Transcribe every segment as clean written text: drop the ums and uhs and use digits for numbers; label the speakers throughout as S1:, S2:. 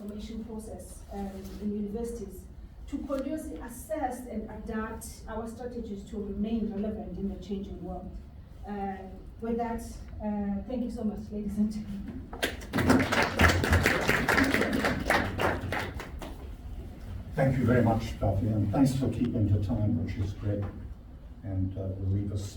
S1: transformation process in universities to continuously assess and adapt our strategies to remain relevant in the changing world. With that, thank you so much, ladies and gentlemen.
S2: Thank you very much, Buffy, and thanks for keeping to time, which is great, and will leave us.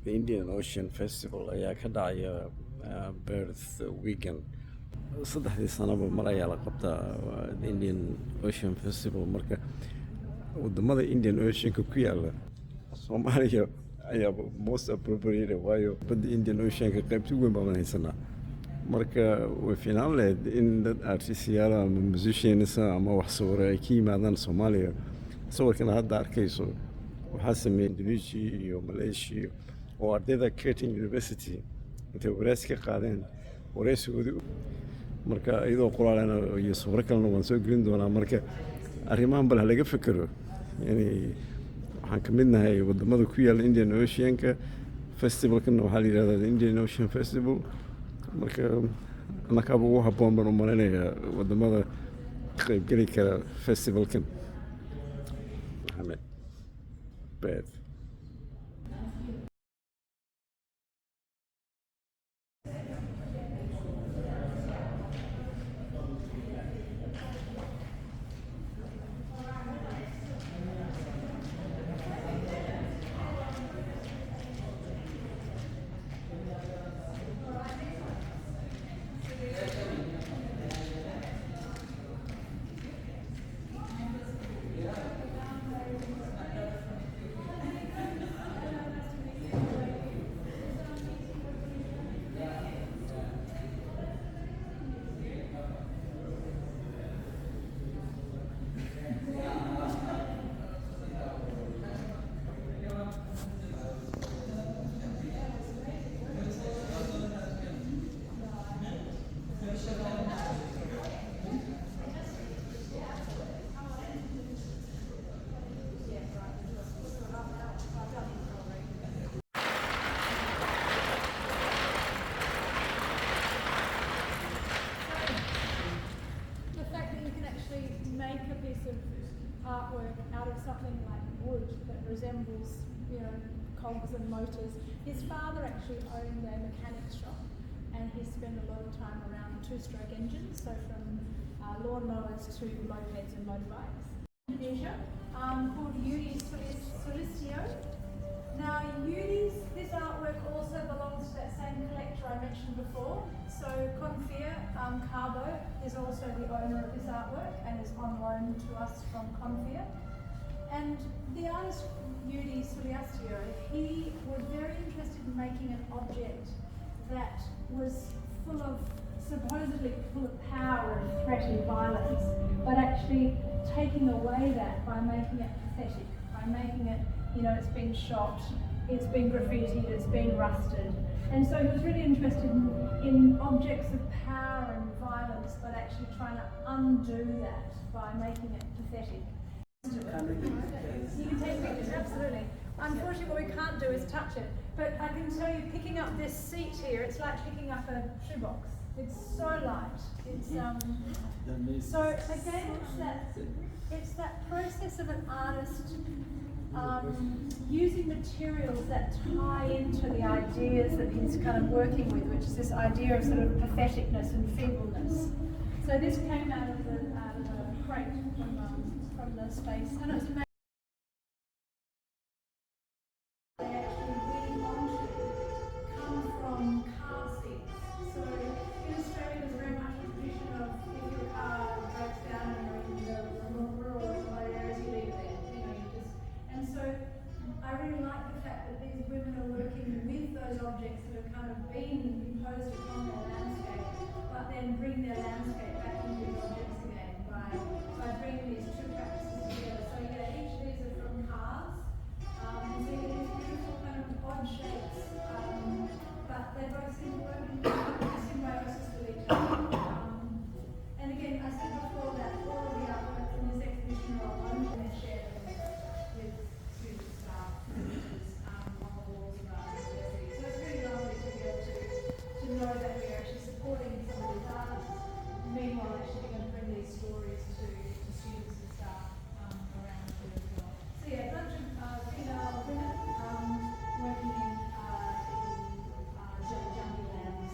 S3: The Indian Ocean Festival ayaa ka dhacaya Perth weekend. Saddexdii sanaba mar ayaa la qabtaa the Indian Ocean Festival. Marka wadamada Indian Oceanka ku yaala Soomaaliya ayaa most appropriate waayo badda Indian Oceanka qaybta weyn baan haysanaa. Marka way fiinaan lahayd in dad artistayaal ama musicians ama wax sawir ay ka yimaadaan Soomaaliya. Sawirkan hadda arkayso waxaa sameeyay Indonesia iyo Malaysia oo ardayda Curtin University intay wareysi ka qaadeen wareysigoodii marka iyadoo qoraalana iyo sawir kalena waan soo gelin doonaa. Marka arrimahan bal laga fikiro yani waxaan ka mid nahay wadamada ku yaala Indian Oceanka festivalkan waxaa la yiraahdaa Indian Ocean Festival. Marka anaka ugu habboon baan u maleynayaa wadamada ka qaybgeli kara festivalkan. Ahmed Beth.
S4: Artwork out of something like wood that resembles, cogs and motors. His father actually owned a mechanics shop, and he spent a lot of time around two-stroke engines, so from lawnmowers to mopeds and motorbikes. Indonesia, called Yudi Sulistyo. Now, this artwork also belongs to that same collector I mentioned before. So Confia Carbo is also the owner of this artwork and is on loan to us from Confia. And the artist Yudi Sulistyo, he was very interested in making an object that was supposedly full of power and threat and violence, but actually taking away that by making it pathetic, by making it, it's been shot, it's been graffitied, it's been rusted. And so he was really interested in objects of power and violence, but actually trying to undo that by making it pathetic. You can take pictures, absolutely. Unfortunately, what we can't do is touch it. But I can tell you, picking up this seat here, it's like picking up a shoebox. It's so light. It's so again, it's that process of an artist using materials that tie into the ideas that he's kind of working with, which is this idea of sort of patheticness and feebleness. So this came out of the crate from the space, and it's amazing. They actually weave onto come from car seats. So in Australia, there's very much a tradition of if your car breaks down and you're in the more rural or remote areas, you leave it there. You know, you just. And so I really like the fact that these women are working with those objects that have kind of been imposed upon their landscape, but then bring their landscape back into these objects again by bringing these two practices together. So yeah, each of these are from cars. And so you get these beautiful kind of odd shapes, but they both seem to work in symbiosis with each other. And again, I said before that all of the artworks in this exhibition are on and shared with student staff, teachers, on the walls of our university. So it's really lovely to be able to know that we're actually supporting some of these artists, meanwhile actually being able to bring these stories to students and staff around here as well. So yeah, a bunch of female women working in jungle lands.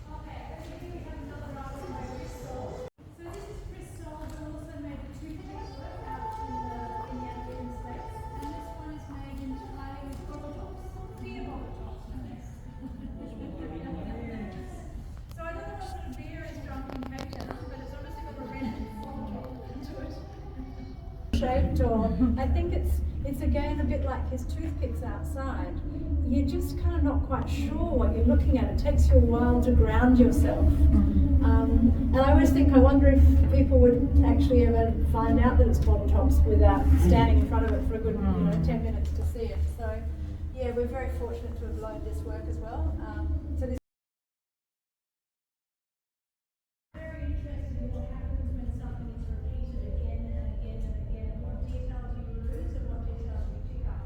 S4: Okay, here we have another artist by Chris Soul. So this is Chris Soul, who also made the toothpick work out in the African space. And this one is made entirely with bottle tops. Beer bottle tops, no less. So I don't know what sort of beer is drunk in Cape Town, but it's obviously got a red bottle top into it. Shaped, or I think it's again a bit like his toothpicks outside. You're just kind of not quite sure what you're looking at. It takes you a while to ground yourself. And I always think, I wonder if people would actually ever find out that it's bottle tops without standing in front of it for a good 10 minutes to see it. So yeah, we're very fortunate to have loaned this work as well. So this very interested in what happens when something is repeated again and again and again, and what details you lose and what details you pick up.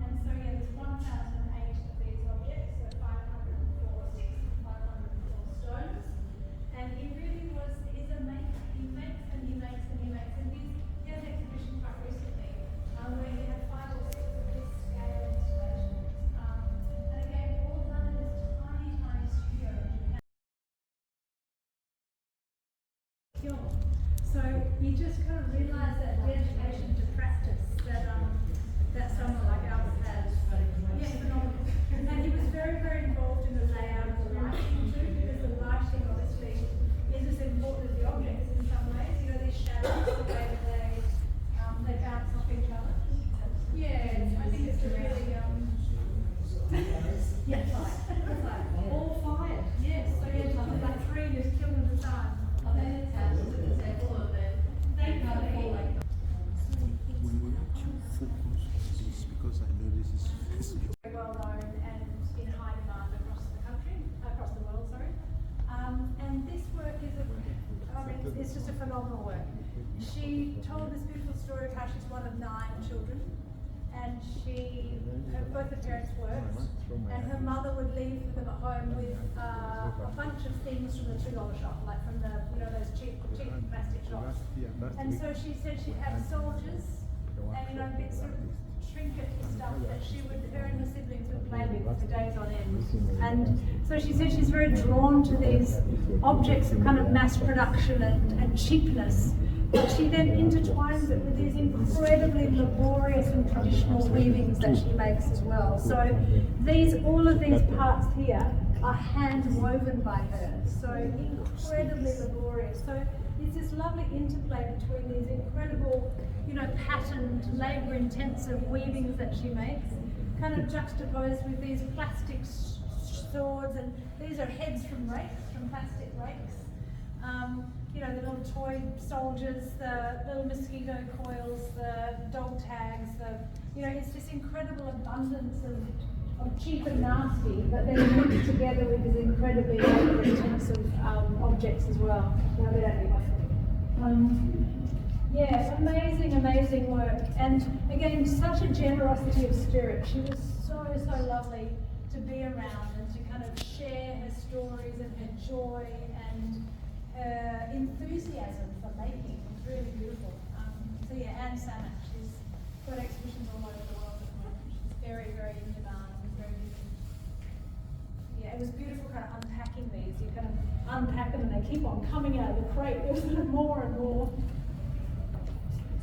S4: And so yeah, there's 1,008 of these objects, so 504 stones. And he really is a maker. He makes and he makes and he makes. And he had an exhibition quite recently where he had 5 or 6 of this scale installations. And again, all done in this tiny, tiny studio in Japan. So you just kind of realise that dedication to practice that someone like Albert has. Yeah, phenomenal. And he was very, very involved in the layout of the lighting too, because the lighting obviously is as important as the objects in some ways. You know, these shadows, the way that they bounce off each other. Yeah, I think it's a really yes, all fired. Yes, so yeah, like 3 just killed at a time.
S5: Because I know this is
S4: Very well known and in high demand across the world, sorry. And this work is it's just a phenomenal work. She told this beautiful story of how she's one of 9 children, and both her parents worked, and her mother would leave them at home with a bunch of things from the $2 shop, like from the those cheap plastic shops. And so she said she'd have soldiers and bits of trinket stuff that her and her siblings would play with for days on end. And so she said she's very drawn to these objects of kind of mass production and cheapness, but she then intertwines it with these incredibly laborious and traditional weavings that she makes as well. So all of these parts here are hand woven by her, so incredibly laborious. So it's this lovely interplay between these incredible, patterned, labour-intensive weavings that she makes, kind of juxtaposed with these plastic swords, and these are heads from plastic rakes. The little toy soldiers, the little mosquito coils, the dog tags, it's this incredible abundance of cheap and nasty, but then mixed together with these incredibly intensive objects as well. Yeah, amazing work. And again, such a generosity of spirit. She was so lovely to be around and to kind of share her stories and her joy and her enthusiasm for making. It was really beautiful. So yeah, Anne Samet, she's got exhibitions all over the world at the moment. She's very in demand and very busy. Yeah, it was beautiful kind of unpacking these. You kind of unpack them and they keep on coming out of the crate. There's sort of more and more.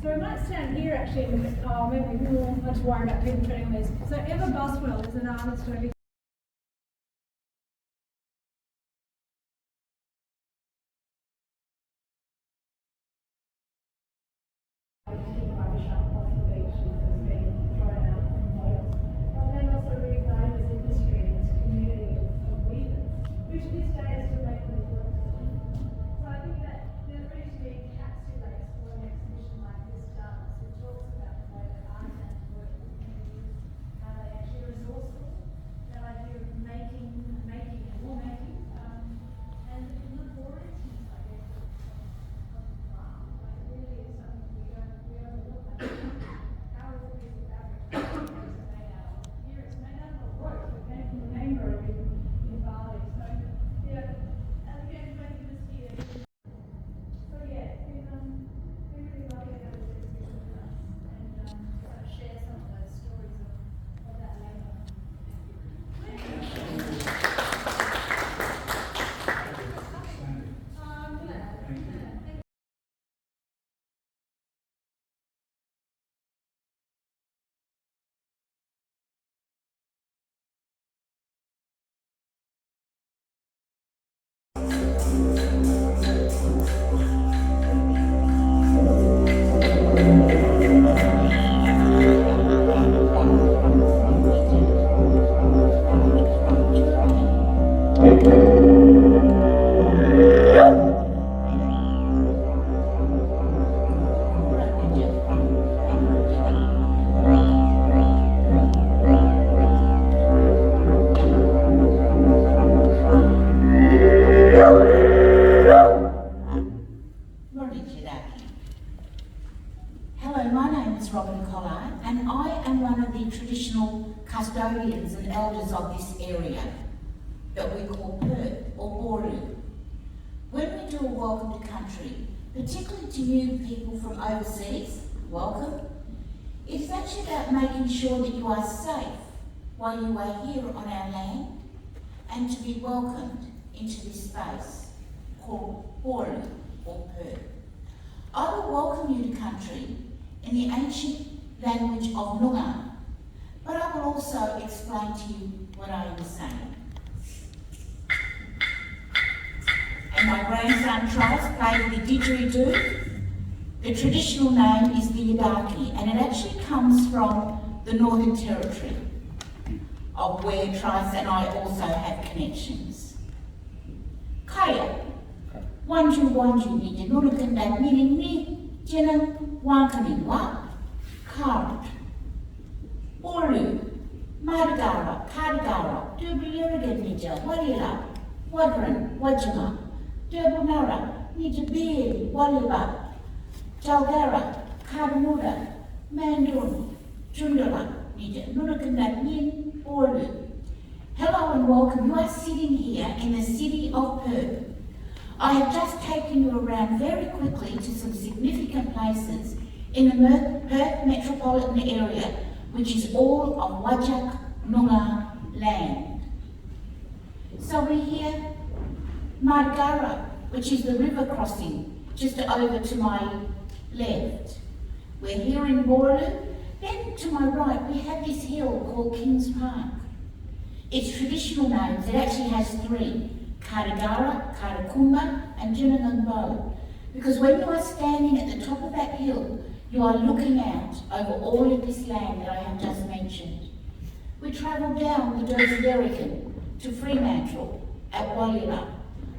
S4: So we might stand here actually and look at, maybe we won't have to worry about people treading on these. So Eva Buswell is an artist over
S6: custodians and elders of this area that we call Perth or Boru. When we do a welcome to country, particularly to new people from overseas, welcome, it's actually about making sure that you are safe while you are here on our land and to be welcomed into this space called Boru or Perth. I will welcome you to country in the ancient language of Noongar, but I will also explain to you what I am saying. And my grandson tries play the didgeridoo. The traditional name is the Yadaki, and it actually comes from the Northern Territory, of where Trice and I also have connections. Kaya, wanju ni nurukandak ni jenang wankaningwa, carved. Boru, Margara, Kargara, Dubliurigan Nija, Warila, Wadran, Wajima, Durbunara, Nijabiri, Waliba, Jalgara, Karamuda, Mandun, Jundala, Nija, Nurukandak Nin, Boru. Hello and welcome. You are sitting here in the city of Perth. I have just taken you around very quickly to some significant places in the Perth metropolitan area, which is all of Wajak Noongar land. So we're here, Margara, which is the river crossing, just over to my left. We're here in Boru. Then to my right, we have this hill called Kings Park. Its traditional names, it actually has three, Karagara, Karakumba, and Jinangambo. Because when you are standing at the top of that hill, you are looking out over all of this land that I have just mentioned. We travel down the Derrigan to Fremantle at Wallila.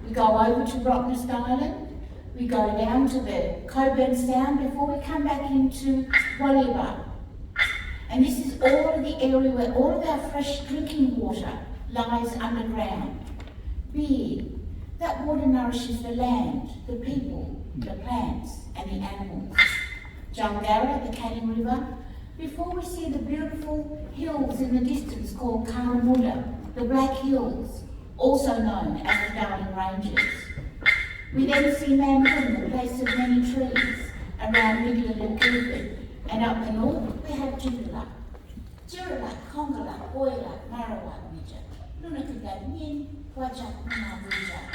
S6: We go over to Rottnest Island. We go down to the Coburn Sound before we come back into Wallila. And this is all of the area where all of our fresh drinking water lies underground. B, that water nourishes the land, the people, the plants and the animals. Jungara, the Canning River, before we see the beautiful hills in the distance called Karamula, the Black Hills, also known as the Darling Ranges. We then see Mangaroon, the place of many trees, around Midland and Guildford, and up the north we have Jirraluk. Jirraluk, Congaluk, Boyaluk, Marrawak, Nija, Lunakagad, Yin, Wajak, Nunawujak.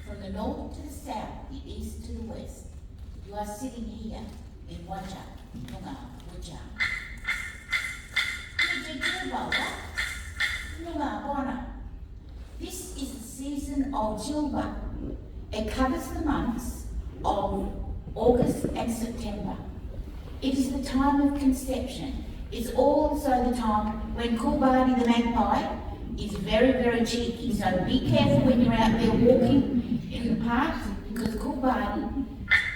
S6: From the north to the south, the east to the west, you are sitting here in Wajak, Nunawujak. This is the season of Jilba. It covers the months of August and September. It is the time of conception. It's also the time when Kulbadi the magpie is very, very cheeky. So be careful when you're out there walking in the park, because Kulbadi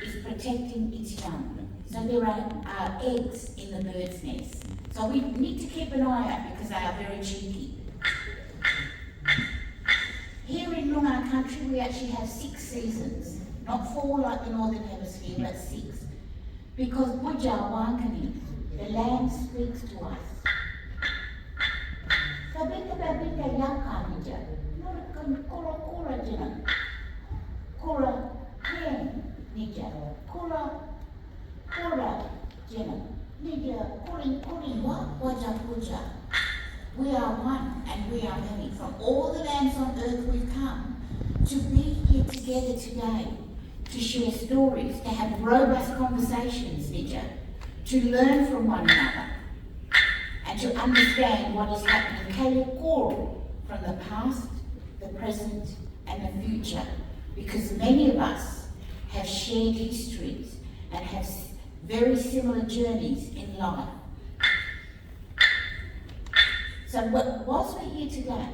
S6: is protecting its young. So there are eggs in the bird's nest. So we need to keep an eye out because they are very cheeky. Here in Noongar country we actually have 6 seasons. Not 4 like the Northern Hemisphere, but 6. Because Buja Wankani, the land speaks to us. Kabita babita yakanija, nurakan kura kura jina. Kura ken nija, kura jina. Nija kuri waja puja. We are one and we are many. From all the lands on earth we've come to be here together today, to share stories, to have robust conversations, Nija, to learn from one another, and to understand what is happening from the past, the present, and the future, because many of us have shared histories and have very similar journeys in life. So whilst we're here today,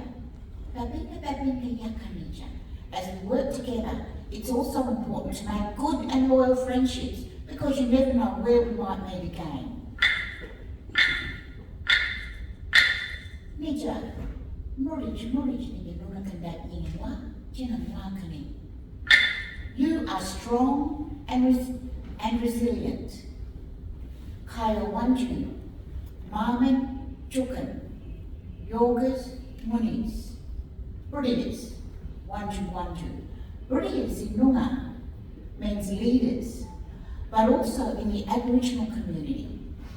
S6: as we work together, it's also important to make good and loyal friendships, because you never know where we might meet again. Nija, you are strong and resilient. Kaya Wanju, Marmin Jukan, Yogas Munis, Bridas, Wanju. Bridas in Noongar means leaders, but also in the Aboriginal community,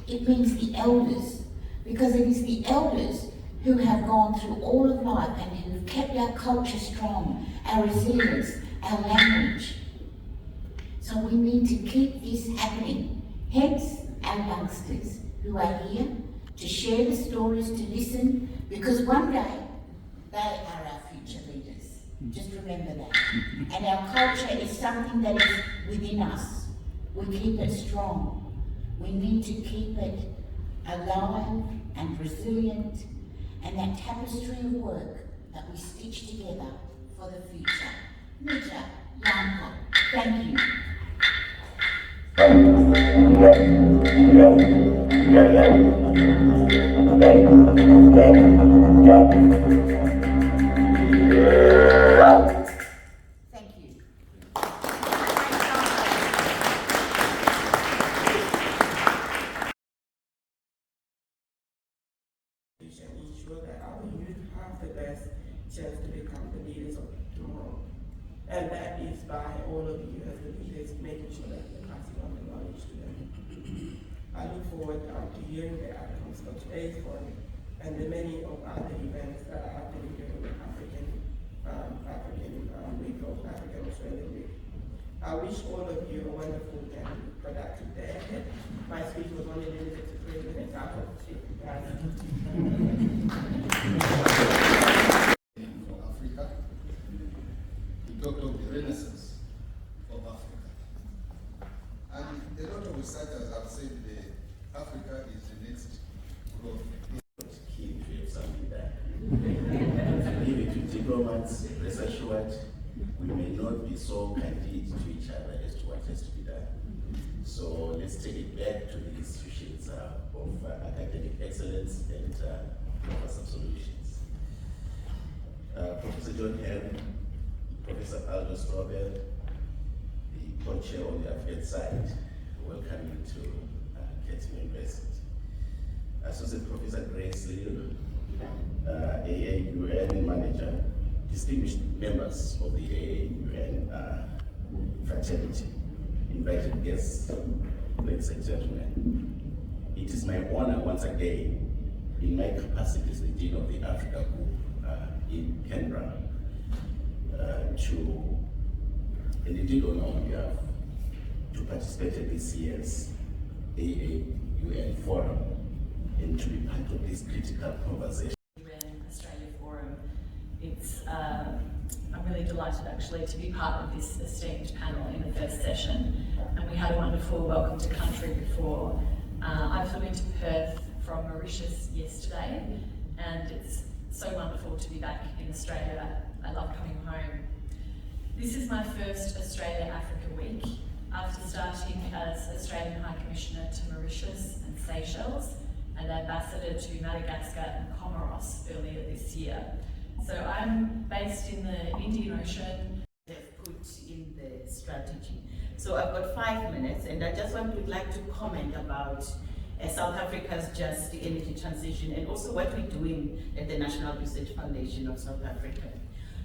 S6: it means the elders, because it is the elders who have gone through all of life and who have kept our culture strong, our resilience, our language. So we need to keep this happening. Hence, our youngsters who are here to share the stories, to listen, because one day they are our future leaders. Just remember that. And our culture is something that is within us. We keep it strong. We need to keep it alive and resilient, and that tapestry of work that we stitch together for the future. Nija, Yanko, thank you. Thank you.
S7: Ensure that our youth have the best chance to become the leaders of tomorrow. And that is by all of you as the leaders making sure that we're passing on the knowledge to them. I look forward to hearing the outcomes of today's forum and the many of other events that are happening during the African Week of African Australian Week. I wish all of you a wonderful and productive day ahead. My speech was only limited to 3 minutes. I hope to
S8: for Africa. We talked of the Renaissance of Africa. And a lot of researchers have said that Africa is the next growth.
S9: Keep something back. Give it to diplomats, rest assured, we may not be so candid to each other as to what has to be done. So let's take it back to the institutions of academic excellence and offer some solutions. Professor John Hem, Professor Aldo Strobel, the co-chair on the African side, welcome you to Kettering University. Associate Professor Grace Liu, AAUN manager, distinguished members of the AAUN fraternity, invited guests, ladies and gentlemen. It is my honor once again, in my capacity as the Dean of the Africa Group in Canberra, and indeed on our behalf, to participate in this year's AAUN Forum and to be part of this critical conversation.
S10: Australia Forum. I'm really delighted actually to be part of this esteemed panel in the first session, and we had a wonderful welcome to country before. I flew into Perth from Mauritius yesterday, and it's so wonderful to be back in Australia. I love coming home. This is my first Australia-Africa week after starting as Australian High Commissioner to Mauritius and Seychelles and Ambassador to Madagascar and Comoros earlier this year. So I'm based in the Indian Ocean.
S6: They've put in the strategy. So I've got 5 minutes, and I just would like to comment about South Africa's just energy transition and also what we're doing at the National Research Foundation of South Africa.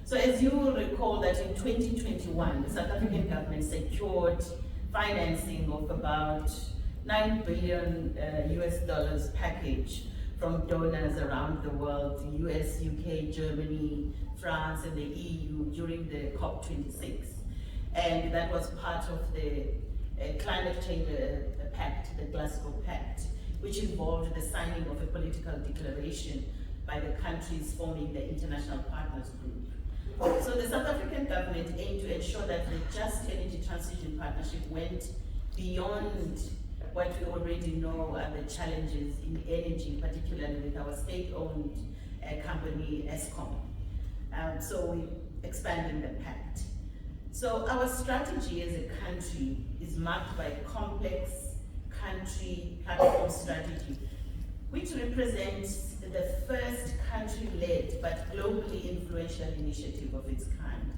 S6: So as you will recall that in 2021, the South African government secured financing of about $9 billion US package from donors around the world, the US, UK, Germany, France, and the EU during the COP26. And that was part of the climate change pact, the Glasgow Pact, which involved the signing of a political declaration by the countries forming the International Partners Group. So the South African government aimed to ensure that the Just Energy Transition Partnership went beyond what we already know are the challenges in energy, particularly with our state-owned company, Eskom. So we expanding the pact. So our strategy as a country is marked by a complex country platform strategy, which represents the first country-led but globally influential initiative of its kind.